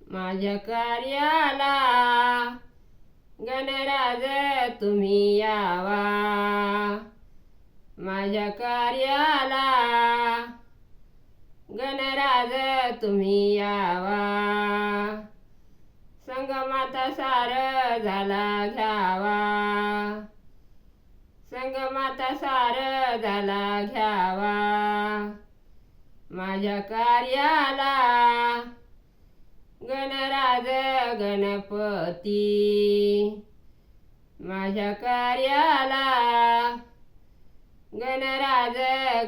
माझ्या कार्याला गणराज तुम्ही यावा, माझ्या कार्याला गणराज तुम्ही यावा. संगमाता सार झाला घ्यावा, संगमाता सार झाला घ्यावा. माझ्या कार्याला गणराज गणपती, माझ्या कार्याला गणराज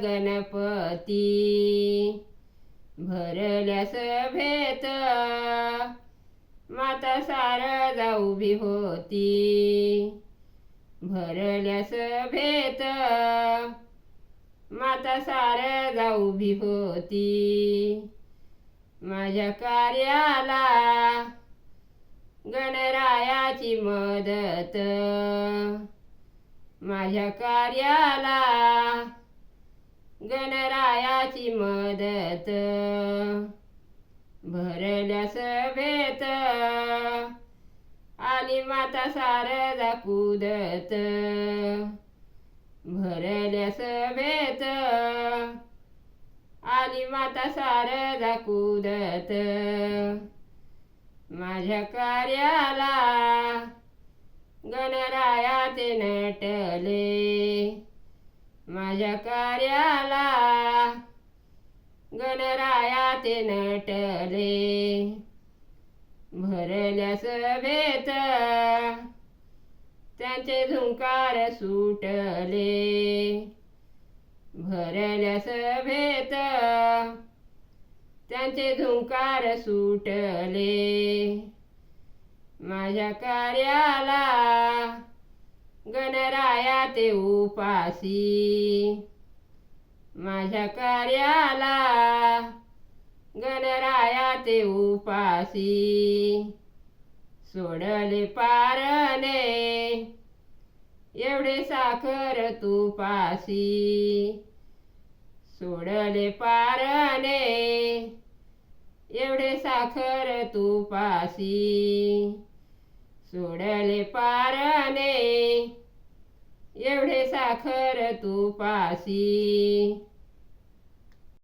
गणपती. भरल्या सभेत माता शारदा उभी होती, भरल्या सभेत माता शारदा उभी होती. माझ्या कार्याला गणरायाची मदत, माझ्या कार्याला गणरायाची मदत. भरल्या सभेत आली माता शारदा कुदत, भरल्या सभेत आली माता शारदा कुदत. माझ्या कार्याला गणराया ते नटले, माझ्या कार्याला गणराया ते नटले. भरल्या सभेत त्यांचे झुंकार सुटले, भरल्या सभेत त्यांचे झुंकार सुटले. माझ्या कार्याला गणराया ते उपासी, माझ्या कार्याला गणराया ते उपासी. सोडले पारणे एवढे साखर तुपासी, सोडले पारणे एवढे साखर तुपासी. सोडले पारणे एवढे साखर तुपासी.